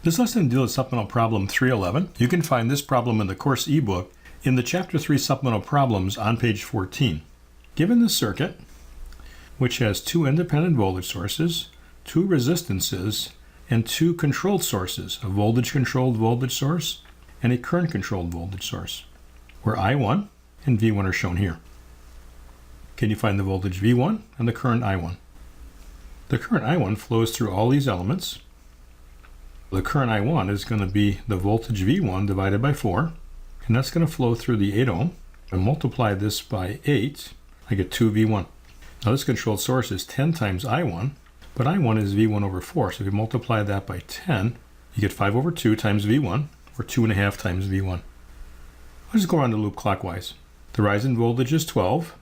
This lesson deals with Supplemental Problem 311. You can find this problem in the course ebook in the Chapter 3 Supplemental Problems on page 14. Given this circuit, which has two independent voltage sources, two resistances, and two controlled sources, a voltage-controlled voltage source and a current-controlled voltage source, where I1 and V1 are shown here. Can you find the voltage V1 and the current I1? The current I1 flows through all these elements. The current I1 is going to be the voltage V1 divided by 4, and that's going to flow through the 8 ohm. I multiply this by 8, I get 2V1. Now this controlled source is 10 times I1, but I1 is V1 over 4, so if you multiply that by 10, you get 5 over 2 times V1, or 2.5 times V1. Let's go around the loop clockwise. The rise in voltage is 12,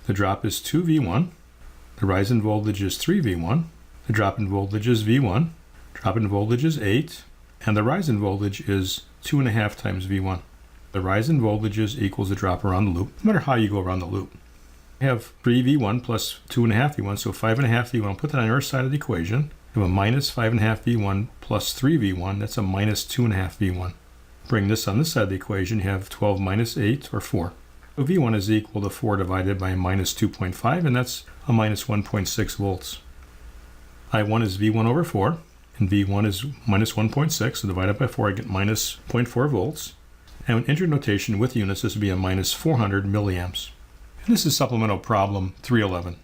the drop is 2V1, the rise in voltage is 3V1, the drop in voltage is V1, drop in voltage is 8, and the rise in voltage is 2.5 times V1. The rise in voltages equals the drop around the loop, no matter how you go around the loop. We have 3V1 plus 2.5 V1, so 5.5 V1. Put that on your side of the equation. We have a minus 5.5 V1 plus 3V1. That's a minus 2.5 V1. Bring this on this side of the equation. You have 12 minus 8, or 4. So V1 is equal to 4 divided by minus 2.5, and that's a minus 1.6 volts. I1 is V1 over 4, and V1 is minus 1.6, so divided by 4, I get minus 0.4 volts. And in integer notation with units, this would be a minus 400 milliamps. And this is Supplemental Problem 311.